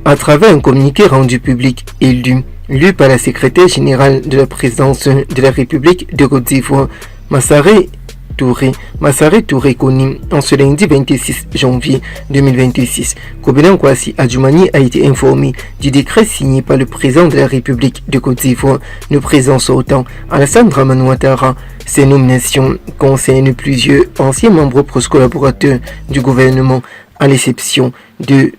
À travers un communiqué rendu public et lu par la secrétaire générale de la présidence de la République de Côte d'Ivoire, Massaré Touré connu en ce lundi 26 janvier 2026, Kobenang Kwasi Adjumani a été informé du décret signé par le président de la République de Côte d'Ivoire, le président sortant Alassane Dramane Ouattara. Ces nominations concernent plusieurs anciens membres proches collaborateurs du gouvernement, à l'exception de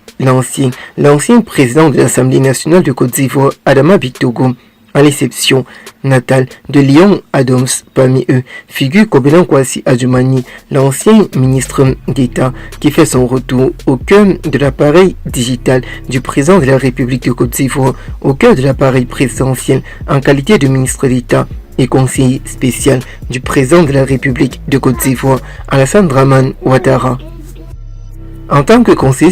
l'ancien président de l'Assemblée nationale de Côte d'Ivoire, Adama Bictogo. À l'exception natale de Léon Adams. Parmi eux figure Kobenang Kwasi Adjumani, l'ancien ministre d'État qui fait son retour au cœur de l'appareil digital du président de la République de Côte d'Ivoire, au cœur de l'appareil présidentiel en qualité de ministre d'État et conseiller spécial du président de la République de Côte d'Ivoire, Alassane Dramane Ouattara. En tant que conseiller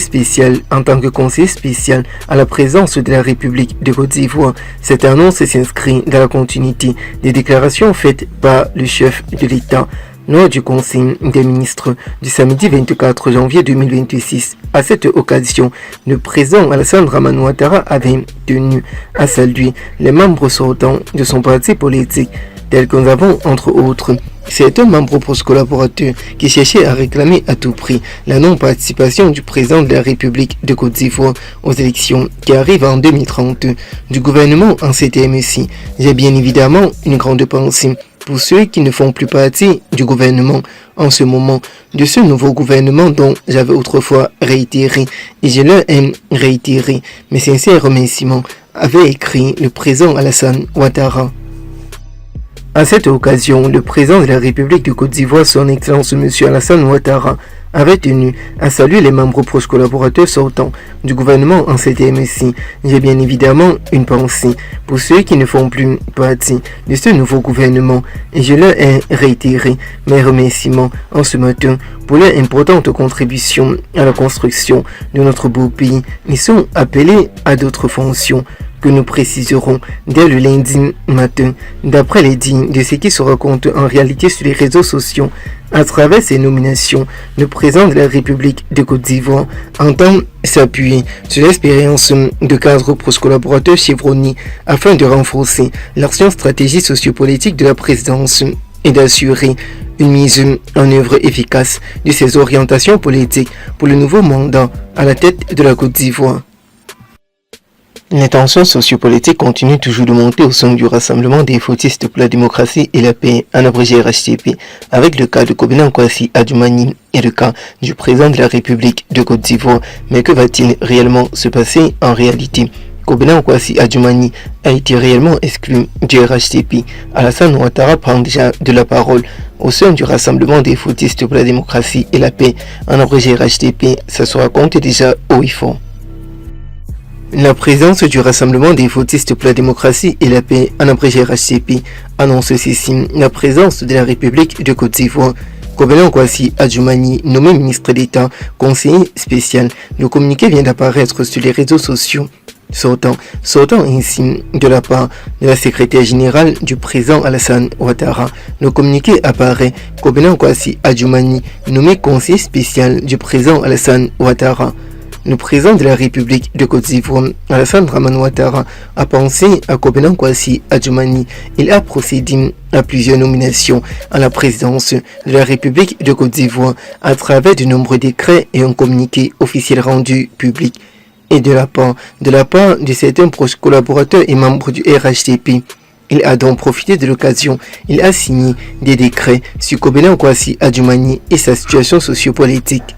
spécial à la présidence de la République de Côte d'Ivoire, cette annonce s'inscrit dans la continuité des déclarations faites par le chef de l'État lors du Conseil des ministres du samedi 24 janvier 2026. À cette occasion, le président Alassane Dramane Ouattara avait tenu à saluer les membres sortants de son parti politique, tels que nous avons entre autres certains membres proches collaborateurs qui cherchaient à réclamer à tout prix la non-participation du président de la République de Côte d'Ivoire aux élections qui arrivent en 2030 du gouvernement en CTMC. J'ai bien évidemment une grande pensée pour ceux qui ne font plus partie du gouvernement en ce moment, de ce nouveau gouvernement dont j'avais autrefois réitéré, et je leur ai réitéré mes sincères remerciements, avait écrit le président Alassane Ouattara. À cette occasion, le président de la République de Côte d'Ivoire, son Excellence M. Alassane Ouattara, avait tenu à saluer les membres proches collaborateurs sortants du gouvernement en CTMC. J'ai bien évidemment une pensée pour ceux qui ne font plus partie de ce nouveau gouvernement et je leur ai réitéré mes remerciements en ce matin pour leur importante contribution à la construction de notre beau pays. Ils sont appelés à d'autres fonctions que nous préciserons dès le lundi matin, d'après les dires de ce qui se raconte en réalité sur les réseaux sociaux. À travers ces nominations, le président de la République de Côte d'Ivoire entend s'appuyer sur l'expérience de cadres proches collaborateurs chevronnés afin de renforcer l'action stratégie sociopolitique de la présidence et d'assurer une mise en œuvre efficace de ses orientations politiques pour le nouveau mandat à la tête de la Côte d'Ivoire. Les tensions sociopolitiques continuent toujours de monter au sein du Rassemblement des fautistes pour la démocratie et la paix, en abrégé RHDP, avec le cas de Kobenang Kwasi Adjumani et le cas du président de la République de Côte d'Ivoire. Mais que va-t-il réellement se passer en réalité? Kobenang Kwasi Adjumani a été réellement exclu du RHDP. Alassane Ouattara prend déjà de la parole au sein du Rassemblement des fautistes pour la démocratie et la paix, en abrégé RHDP. Ça se raconte déjà au IFO. La présidence du Rassemblement des fautistes pour la démocratie et la paix, en abrégé RHDP, annonce ceci. La présidence de la République de Côte d'Ivoire, Kobenang Kwasi Adjumani, nommé ministre d'État, conseiller spécial. Le communiqué vient d'apparaître sur les réseaux sociaux. Sortant ainsi de la part de la secrétaire générale du président Alassane Ouattara. Le communiqué apparaît Kobenang Kwasi Adjumani, nommé conseiller spécial du président Alassane Ouattara. Le président de la République de Côte d'Ivoire, Alassane Dramane Ouattara, a pensé à Kobenang Kwasi Adjumani. Il a procédé à plusieurs nominations à la présidence de la République de Côte d'Ivoire à travers de nombreux décrets et un communiqué officiel rendu public. Et de la part de certains proches collaborateurs et membres du RHDP. Il a donc profité de l'occasion. Il a signé des décrets sur Kobenang Kwasi Adjumani et sa situation sociopolitique.